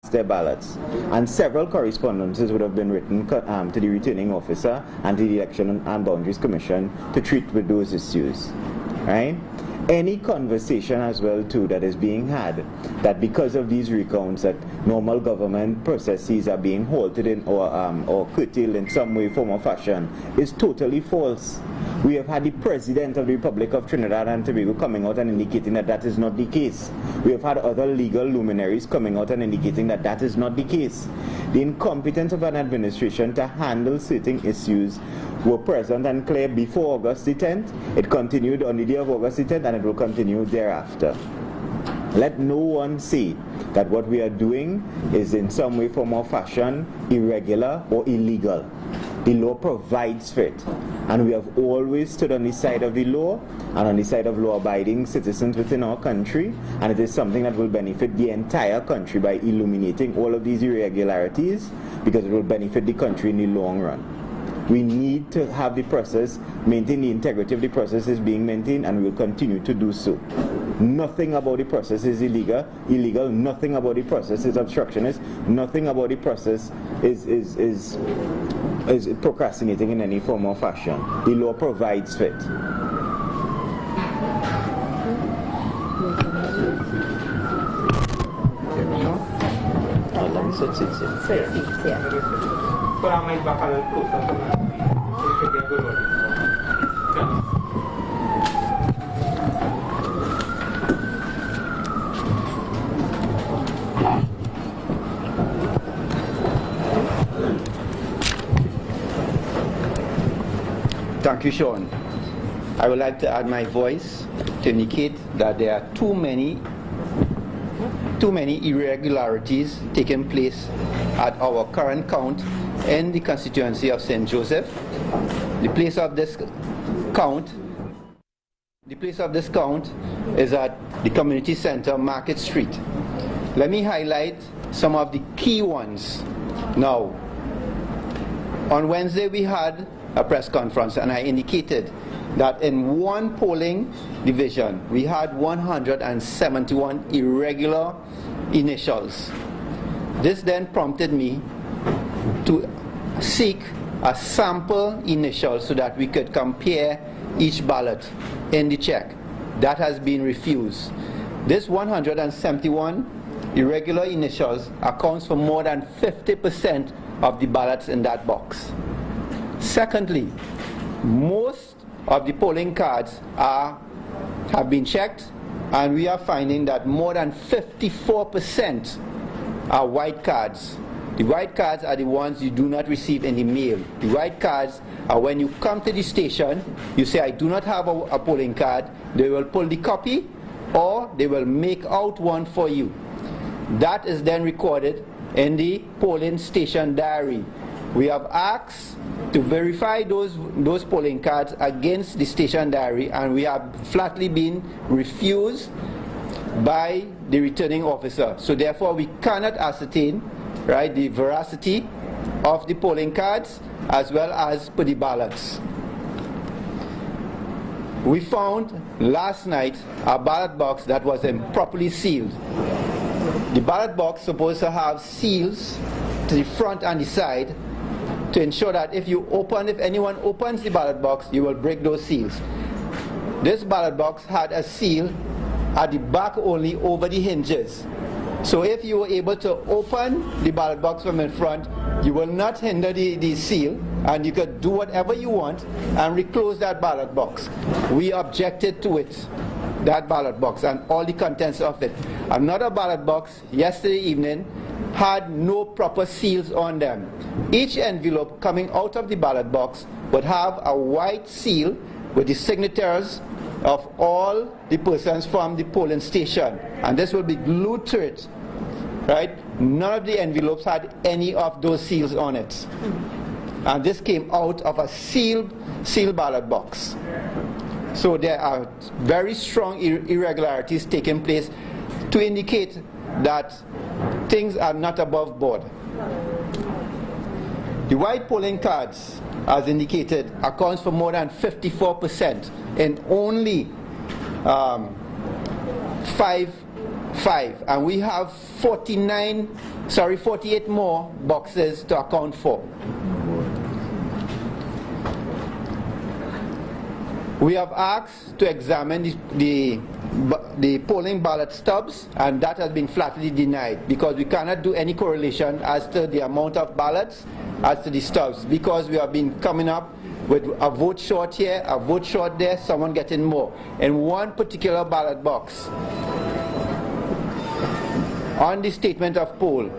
their ballots. And several correspondences would have been written to the returning officer and to the Election and Boundaries Commission to treat with those issues. Right? Any conversation as well too that is being had that because of these recounts that normal government processes are being halted in or curtailed in some way, form or fashion is totally false. We have had the President of the Republic of Trinidad and Tobago coming out and indicating that that is not the case. We have had other legal luminaries coming out and indicating that that is not the case. The incompetence of an administration to handle certain issues were present and clear before August the 10th. It continued on the day of August the 10th and it will continue thereafter. Let no one say that what we are doing is in some way, form or fashion irregular or illegal. The law provides for it. And we have always stood on the side of the law and on the side of law-abiding citizens within our country, and it is something that will benefit the entire country by illuminating all of these irregularities, because it will benefit the country in the long run. We need to have the process, maintain the integrity of the process is being maintained, and we will continue to do so. Nothing about the process is illegal, nothing about the process is obstructionist, nothing about the process is procrastinating in any form or fashion. The law provides for it. Thank you, Sean. I would like to add my voice to indicate that there are too many irregularities taking place at our current count in the constituency of St. Joseph. The place of this count is at the community center, Market Street. Let me highlight some of the key ones. Now, on Wednesday we had a press conference and I indicated that in one polling division we had 171 irregular initials. This then prompted me to seek a sample initial so that we could compare each ballot in the check. That has been refused. This 171 irregular initials accounts for more than 50% of the ballots in that box. Secondly, most of the polling cards have been checked, and we are finding that more than 54% are white cards. The white cards are the ones you do not receive in the mail. The white cards are when you come to the station, you say, I do not have a polling card. They will pull the copy or they will make out one for you. That is then recorded in the polling station diary. We have asked to verify those polling cards against the station diary, and we have flatly been refused by the returning officer. So therefore we cannot ascertain, right, the veracity of the polling cards as well as for the ballots. We found last night a ballot box that was improperly sealed. The ballot box supposed to have seals to the front and the side to ensure that if anyone opens the ballot box, you will break those seals. This ballot box had a seal at the back only over the hinges. So if you were able to open the ballot box from in front, you will not hinder the seal, and you could do whatever you want and reclose that ballot box. We objected to it, that ballot box, and all the contents of it. Another ballot box yesterday evening had no proper seals on them. Each envelope coming out of the ballot box would have a white seal with the signatures of all the persons from the polling station, and this will be glued to it, right? None of the envelopes had any of those seals on it, and this came out of a sealed ballot box. So there are very strong irregularities taking place to indicate that things are not above board. The white polling cards, as indicated, accounts for more than 54% in only 5, and we have 49 48 more boxes to account for. We have asked to examine the polling ballot stubs, and that has been flatly denied because we cannot do any correlation as to the amount of ballots as to the stubs, because we have been coming up with a vote short here, a vote short there, someone getting more. In one particular ballot box, on the statement of poll,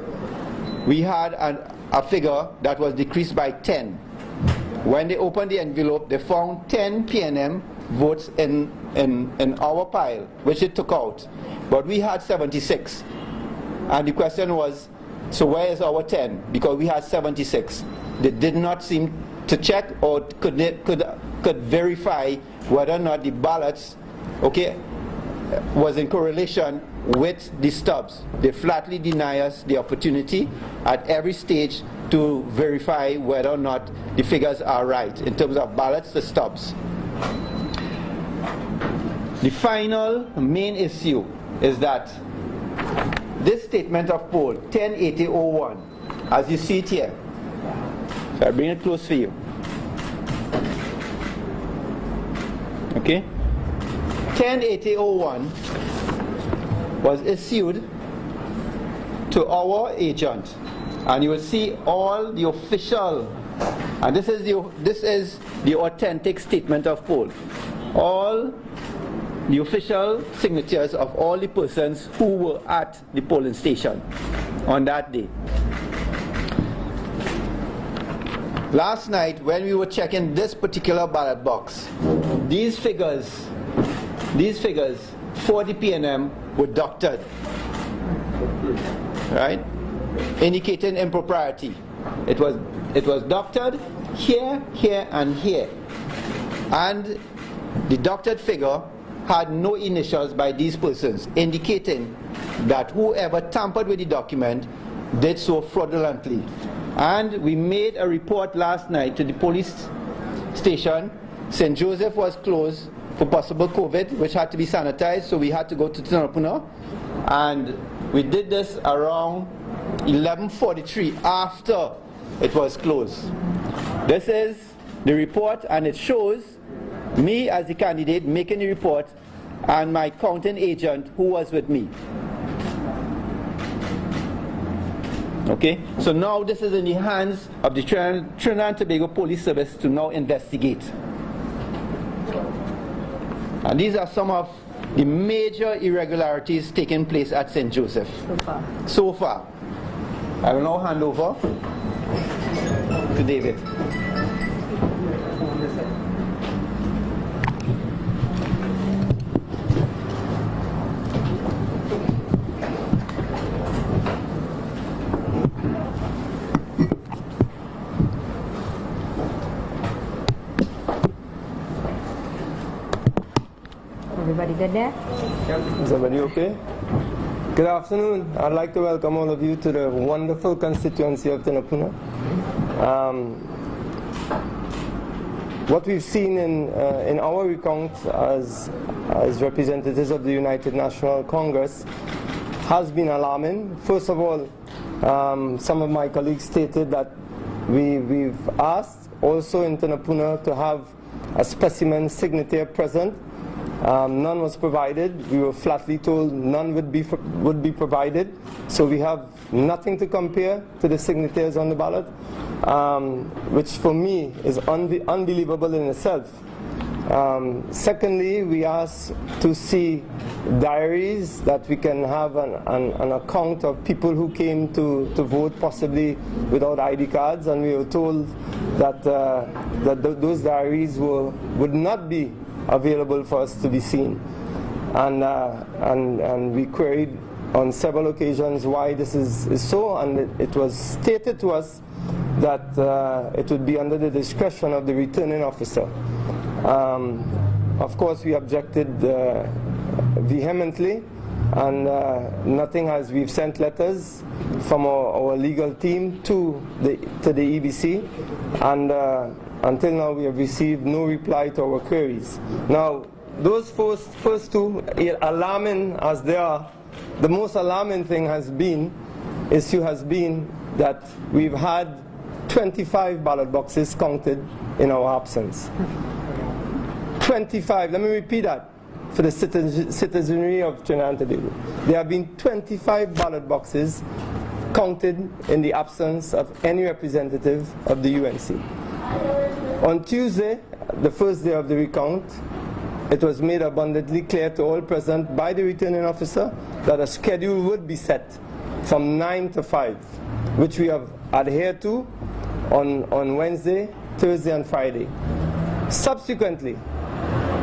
we had a figure that was decreased by 10. When they opened the envelope, they found 10 PNM votes in our pile, which it took out. But we had 76. And the question was, so where is our 10? Because we had 76. They did not seem to check or could verify whether or not the ballots, okay, was in correlation with the stubs. They flatly deny us the opportunity at every stage to verify whether or not the figures are right in terms of ballots to stubs. The final main issue is that this statement of poll 108001, as you see it here, so I bring it close for you. Okay, 108001 was issued to our agent, and you will see all the official, and this is the authentic statement of poll, all the official signatures of all the persons who were at the polling station on that day. Last night, when we were checking this particular ballot box, these figures for the PNM were doctored, right? Indicating impropriety. It was doctored here, here, and here. And the doctored figure had no initials by these persons, indicating that whoever tampered with the document did so fraudulently. And we made a report last night to the police station. St. Joseph was closed for possible COVID, which had to be sanitized, so we had to go to Tanapuna. And we did this around 11:43 after it was closed. This is the report, and it shows me as the candidate making the report and my counting agent who was with me. Okay, so now this is in the hands of the Trinidad and Tobago Police Service to now investigate. And these are some of the major irregularities taking place at St. Joseph so far. I will now hand over to David. Everybody good there? Is everybody okay? Good afternoon. I'd like to welcome all of you to the wonderful constituency of Tanapuna. What we've seen in our recount as representatives of the United National Congress has been alarming. First of all, some of my colleagues stated that we've asked also in Tanapuna to have a specimen signature present. None was provided. We were flatly told none would be provided. So we have nothing to compare to the signatures on the ballot, which for me is unbelievable in itself. Secondly, we asked to see diaries that we can have an account of people who came to vote possibly without ID cards, and we were told that those diaries would not be available for us to be seen, and we queried on several occasions why this is so, and it was stated to us that it would be under the discretion of the returning officer. Of course, we objected vehemently, and nothing has. We've sent letters from our legal team to the EBC, and until now we have received no reply to our queries. Now, those first two, alarming as they are, the most alarming thing has been issue has been that we've had 25 ballot boxes counted in our absence. 25, let me repeat that for the citizenry of Trinidad and Tobago. There have been 25 ballot boxes counted in the absence of any representative of the UNC. On Tuesday, the first day of the recount, it was made abundantly clear to all present by the returning officer that a schedule would be set from 9 to 5, which we have adhered to on Wednesday, Thursday, and Friday. Subsequently,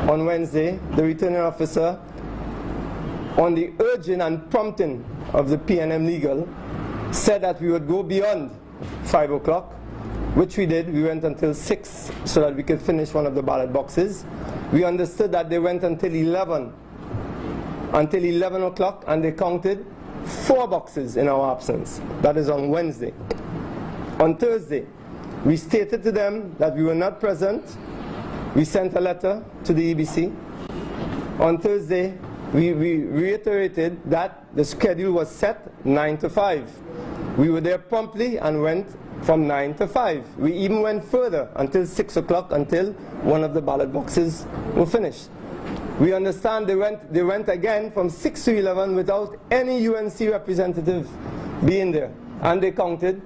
on Wednesday, the returning officer, on the urging and prompting of the PNM Legal, said that we would go beyond 5 o'clock, which we did. We went until 6 so that we could finish one of the ballot boxes. We understood that they went until 11 o'clock, and they counted 4 boxes in our absence. That is on Wednesday. On Thursday, we stated to them that we were not present. We sent a letter to the EBC. On Thursday, we reiterated that the schedule was set 9 to 5. We were there promptly and went from 9 to 5. We even went further until 6 o'clock, until one of the ballot boxes were finished. We understand they went again from 6 to 11 without any UNC representative being there. And they counted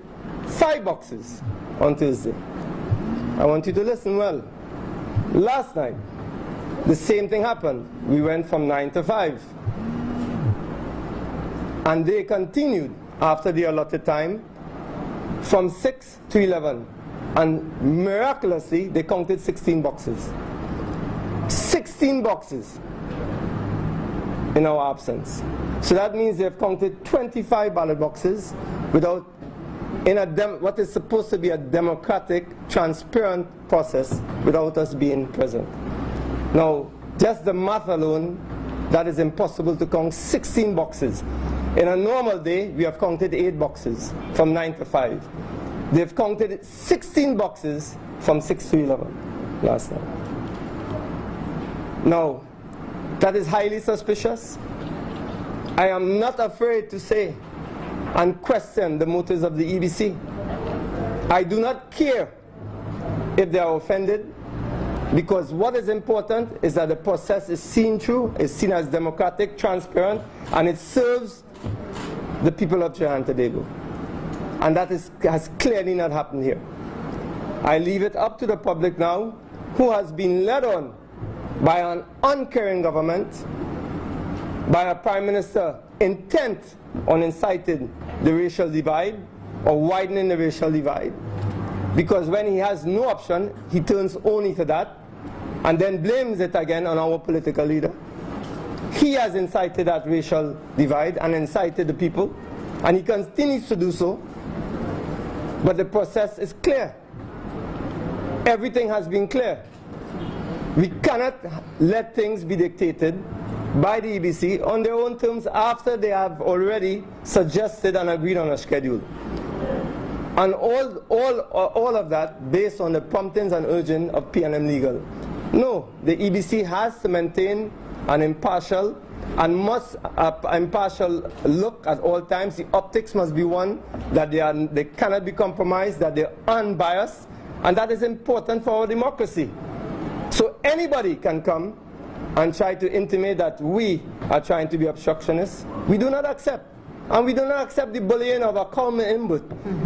5 boxes on Thursday. I want you to listen well. Last night, the same thing happened. We went from 9 to 5. And they continued after the allotted time from 6 to 11. And miraculously, they counted 16 boxes. 16 boxes in our absence. So that means they've counted 25 ballot boxes without, in what is supposed to be a democratic, transparent process, without us being present. Now, just the math alone, that is impossible to count 16 boxes. In a normal day, we have counted 8 boxes from 9 to 5. They've counted 16 boxes from 6 to 11 last night. Now, that is highly suspicious. I am not afraid to say and question the motives of the EBC. I do not care if they are offended, because what is important is that the process is seen through, is seen as democratic, transparent, and it serves the people of Trinidad and Tobago. And that has clearly not happened here. I leave it up to the public now, who has been led on by an uncaring government, by a Prime Minister intent on inciting the racial divide or widening the racial divide. Because when he has no option, he turns only to that and then blames it again on our political leader. He has incited that racial divide and incited the people, and he continues to do so. But the process is clear. Everything has been clear. We cannot let things be dictated by the EBC on their own terms after they have already suggested and agreed on a schedule. And all of that based on the promptings and urging of PNM Legal. No, the EBC has to maintain an impartial and must impartial look at all times. The optics must be one that they cannot be compromised, that they're unbiased, and that is important for our democracy. So anybody can come and try to intimate that we are trying to be obstructionists. We do not accept. And we do not accept the bullying of a common input.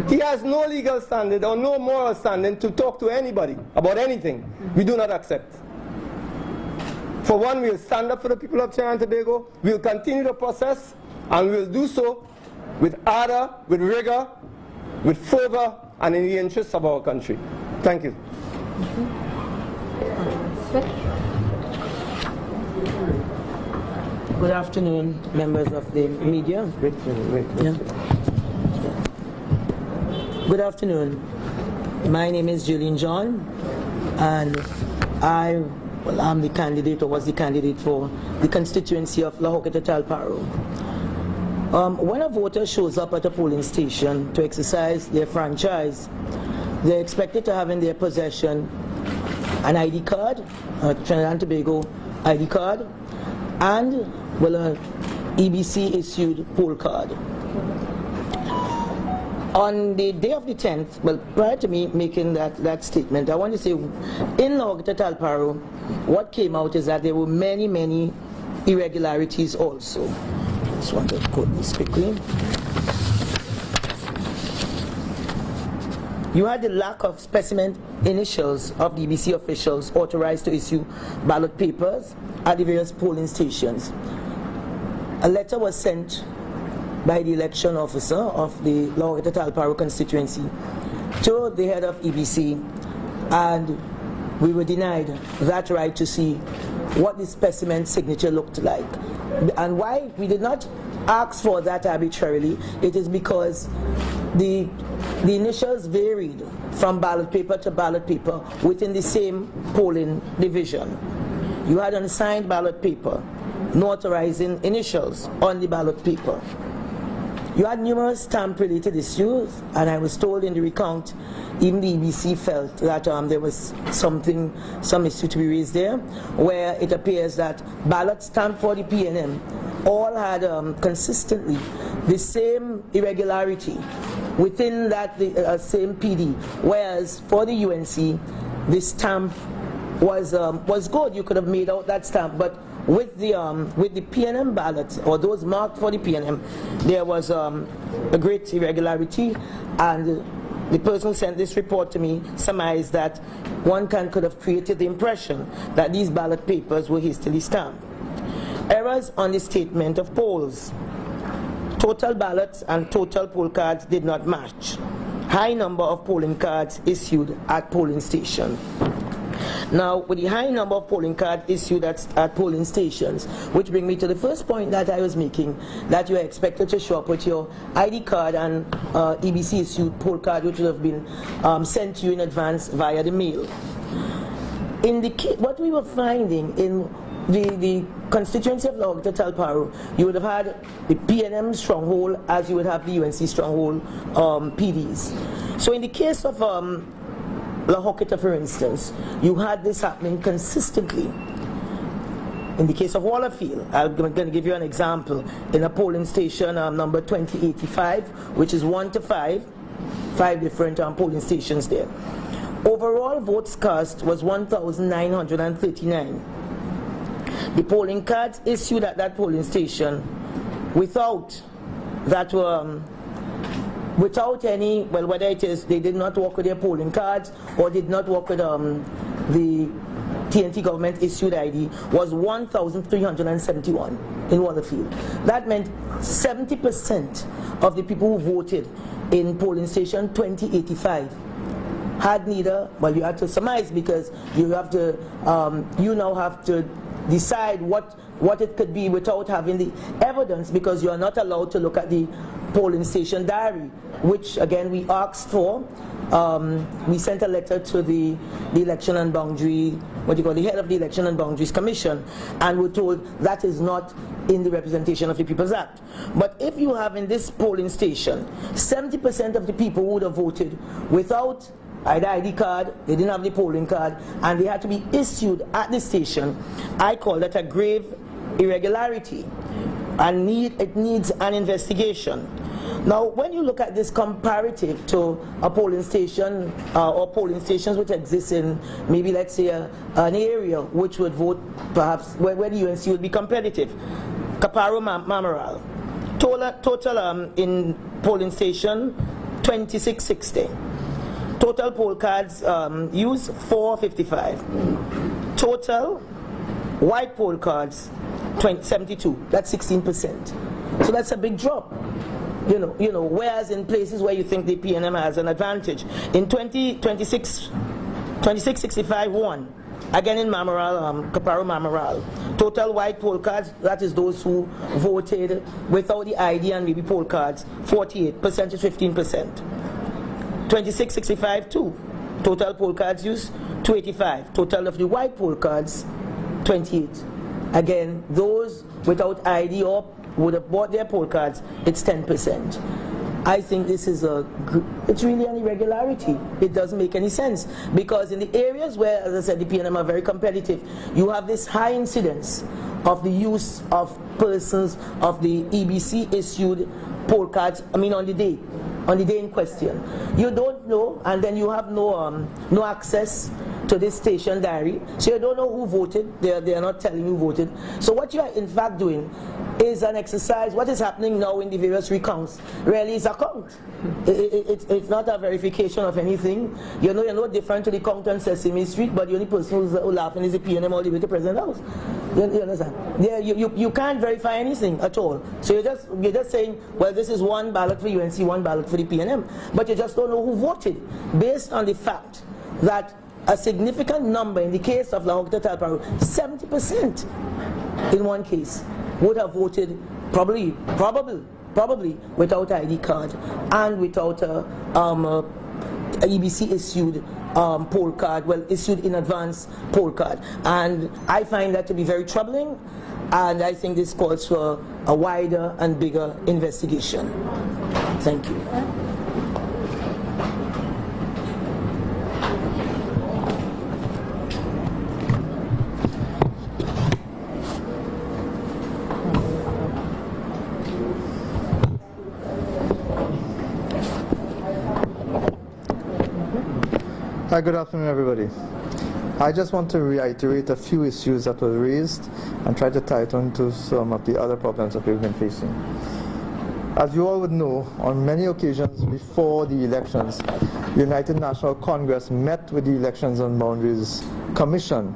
He has no legal standing or no moral standing to talk to anybody about anything. We do not accept. For one, we'll stand up for the people of Trinidad and Tobago. We'll continue the process, and we'll do so with ardor, with rigor, with fervor, and in the interests of our country. Thank you. Good afternoon, members of the media. Good afternoon. My name is Julian John, and I'm the candidate, or was the candidate for the constituency of Horquetta Talparo. When a voter shows up at a polling station to exercise their franchise, they're expected to have in their possession an ID card, a Trinidad and Tobago ID card, and an EBC issued poll card. On the day of the 10th, well, prior to me making that statement, I want to say in La Horquetta Talparo, what came out is that there were many irregularities also. Just want to quote this quickly. You had the lack of specimen initials of the EBC officials authorized to issue ballot papers at the various polling stations. A letter was sent by the election officer of the La Horquetta Talparo constituency to the head of EBC, and we were denied that right to see what the specimen signature looked like. And why we did not ask for that arbitrarily, it is because the initials varied from ballot paper to ballot paper within the same polling division. You had unsigned ballot paper, no authorizing initials on the ballot paper. You had numerous stamp-related issues, and I was told in the recount, even the EBC felt that there was some issue to be raised there, where it appears that ballot stamp for the PNM all had consistently the same irregularity within that same PD, whereas for the UNC, the stamp was good. You could have made out that stamp, but with the PNM ballots, or those marked for the PNM, there was a great irregularity, and the person who sent this report to me surmised that one could have created the impression that these ballot papers were hastily stamped. Errors on the statement of polls. Total ballots and total poll cards did not match. High number of polling cards issued at polling station. Now, with the high number of polling cards issued at polling stations, which bring me to the first point that I was making, that you are expected to show up with your ID card and EBC issued poll card, which would have been sent to you in advance via the mail. What we were finding in the constituency of La Horquetta Talparo, you would have had the PNM stronghold as you would have the UNC stronghold PDs. So in the case of La Horquetta, for instance, you had this happening consistently. In the case of Wallerfield, I'm going to give you an example. In a polling station number 2085, which is 1 to 5 different polling stations there. Overall votes cast was 1,939. The polling cards issued at that polling station without any, well, whether it is they did not work with their polling cards or did not work with the TNT government issued ID, was 1,371 in Wallerfield. That meant 70% of the people who voted in polling station 2085 had neither, well, you had to surmise, because you have to, you now have to decide what it could be without having the evidence, because you are not allowed to look at the polling station diary, which again we asked for. We sent a letter to the election and boundary, the head of the Election and Boundaries Commission, and we're told that is not in the Representation of the People's Act. But if you have in this polling station 70% of the people who would have voted without either ID card, they didn't have the polling card, and they had to be issued at the station, I call that a grave irregularity, and it needs an investigation. Now, when you look at this comparative to a polling station or polling stations which exist in maybe, let's say, an area which would vote perhaps where the UNC would be competitive, Caparo Mamaral, total in polling station 2660. Total poll cards used 455. Total white poll cards 72. That's 16%. So that's a big drop. You know. Whereas in places where you think the PNM has an advantage, in 2665-1, again in Mamaral, Caparo Mamaral, total white poll cards, that is those who voted without the ID and maybe poll cards, 48%, 15%. 2665-2, total poll cards used 285, total of the white poll cards 28. Again, those without ID or would have bought their poll cards, it's 10%. I think this is it's really an irregularity. It doesn't make any sense, because in the areas where, as I said, the PNM are very competitive, you have this high incidence of the use of persons of the EBC issued poll cards, on the day. on the day in question. You don't know, and then you have no access to this station diary, so you don't know who voted. They are not telling you who voted. So what you are in fact doing is an exercise. What is happening now in the various recounts really is a count. It's not a verification of anything. You're no different to the count on Sesame Street, but the only person who's laughing is the PNM all the way to President House. You understand? Yeah, you can't verify anything at all. So you're just saying, well, this is one ballot for UNC, one ballot for the PNM, but you just don't know who voted, based on the fact that a significant number, in the case of La Horquetta, 70% in one case, would have voted probably without ID card and without a EBC issued poll card, well, issued in advance poll card. And I find that to be very troubling, and I think this calls for a wider and bigger investigation. Thank you. Hi, good afternoon, everybody. I just want to reiterate a few issues that were raised and try to tie it onto some of the other problems that we've been facing. As you all would know, on many occasions before the elections, the United National Congress met with the Elections and Boundaries Commission.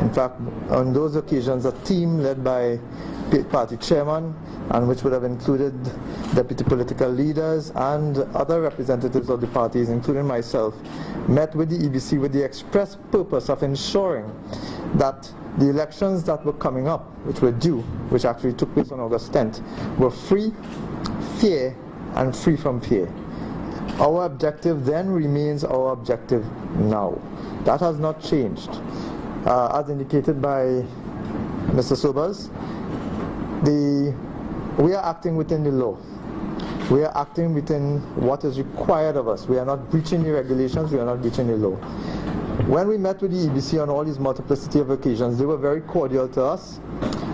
In fact, on those occasions, a team led by party chairman, and which would have included deputy political leaders and other representatives of the parties, including myself, met with the EBC with the express purpose of ensuring that the elections that were coming up, which were due, which actually took place on August 10th, were free, fair, and free from fear. Our objective then remains our objective now. That has not changed. As indicated by Mr. Sobers, we are acting within the law. We are acting within what is required of us. We are not breaching the regulations, we are not breaching the law. When we met with the EBC on all these multiplicity of occasions, they were very cordial to us.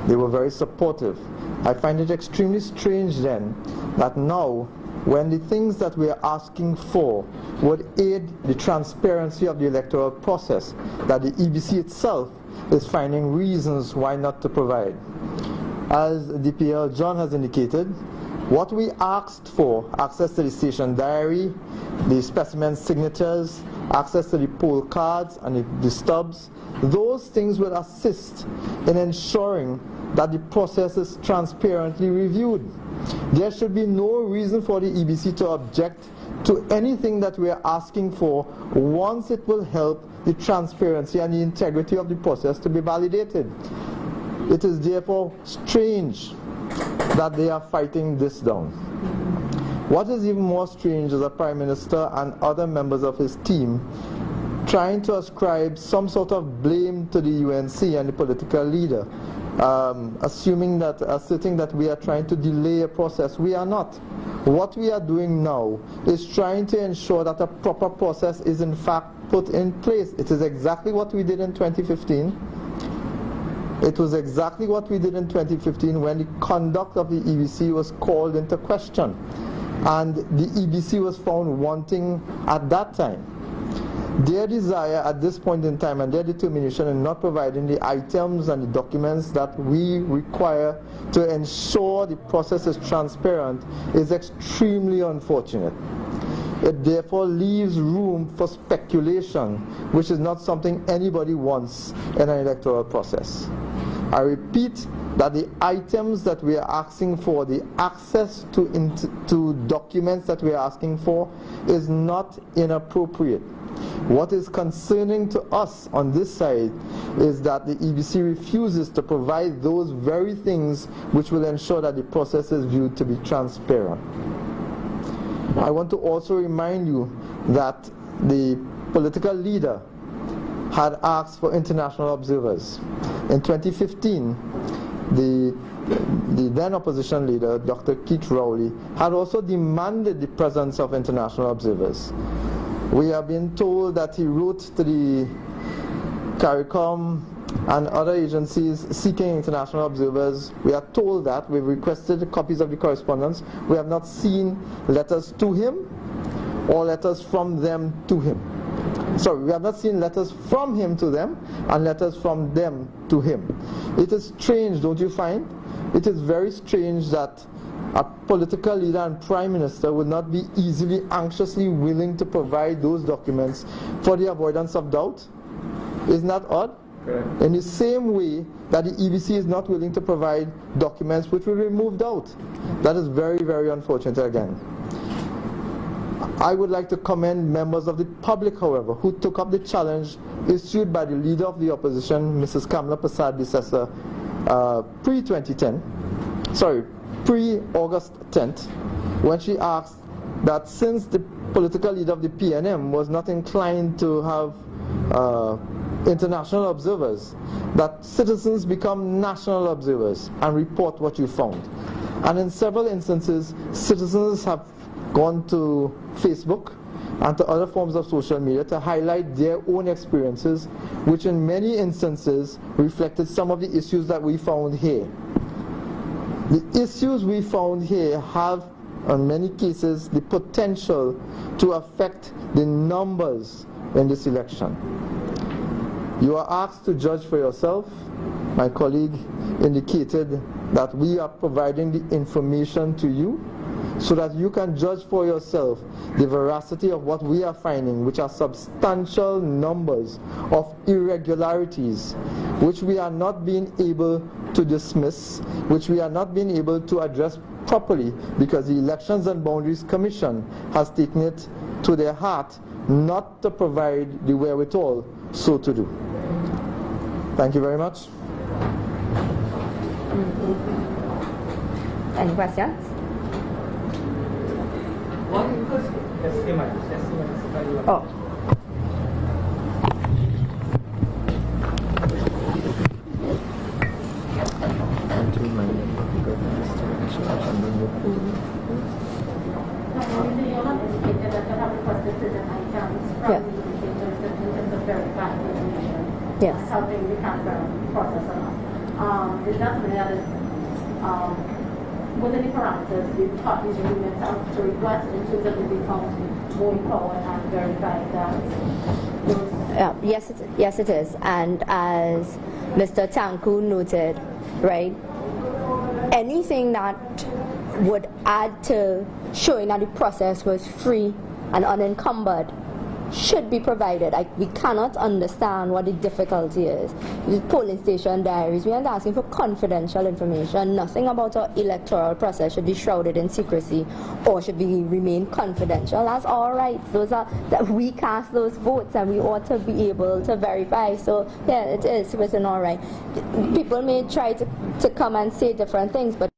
They were very supportive. I find it extremely strange then that now, when the things that we are asking for would aid the transparency of the electoral process, that the EBC itself is finding reasons why not to provide. As DPL John has indicated, what we asked for, access to the station diary, the specimen signatures, access to the poll cards and the stubs, those things will assist in ensuring that the process is transparently reviewed. There should be no reason for the EBC to object to anything that we are asking for once it will help the transparency and the integrity of the process to be validated. It is therefore strange that they are fighting this down. What is even more strange is the Prime Minister and other members of his team trying to ascribe some sort of blame to the UNC and the political leader, asserting that we are trying to delay a process. We are not. What we are doing now is trying to ensure that a proper process is in fact put in place. It is exactly what we did in 2015. It was exactly what we did in 2015 when the conduct of the EBC was called into question, and the EBC was found wanting at that time. Their desire at this point in time and their determination in not providing the items and the documents that we require to ensure the process is transparent is extremely unfortunate. It therefore leaves room for speculation, which is not something anybody wants in an electoral process. I repeat that the items that we are asking for, the access to documents that we are asking for, is not inappropriate. What is concerning to us on this side is that the EBC refuses to provide those very things which will ensure that the process is viewed to be transparent. I want to also remind you that the political leader had asked for international observers. In 2015, the then opposition leader, Dr. Keith Rowley, had also demanded the presence of international observers. We have been told that he wrote to the CARICOM and other agencies seeking international observers, we are told that we've requested copies of the correspondence. We have not seen letters to him or letters from them to him. Sorry, we have not seen letters from him to them and letters from them to him. It is strange, don't you find? It is very strange that a political leader and prime minister would not be easily, anxiously willing to provide those documents for the avoidance of doubt. Isn't that odd? Correct. In the same way that the EBC is not willing to provide documents which will remove doubt. That is very, very unfortunate again. I would like to commend members of the public, however, who took up the challenge issued by the leader of the opposition, Mrs. Kamala Prasad-Bissessar, pre-August 10th, when she asked that since the political leader of the PNM was not inclined to have international observers, that citizens become national observers and report what you found. And in several instances, citizens have gone to Facebook and to other forms of social media to highlight their own experiences, which in many instances reflected some of the issues that we found here. The issues we found here have, in many cases, the potential to affect the numbers in this election. You are asked to judge for yourself. My colleague indicated that we are providing the information to you so that you can judge for yourself the veracity of what we are finding, which are substantial numbers of irregularities, which we are not being able to dismiss, which we are not being able to address properly, because the Elections and Boundaries Commission has taken it to their heart not to provide the wherewithal so to do. Thank you very much. Any questions? Oh. Yes. Helping the campground process along. Is that something that is within the parameters the parties agreement to request in terms of the account going forward and verify that? Yes, it is. And as Mr. Tanku noted, right, anything that would add to showing that the process was free and unencumbered should be provided. We cannot understand what the difficulty is. The polling station diaries, we are asking for confidential information. Nothing about our electoral process should be shrouded in secrecy or should remain confidential. That's our rights. Those are that we cast those votes and we ought to be able to verify. So yeah, it is within our right. People may try to come and say different things, but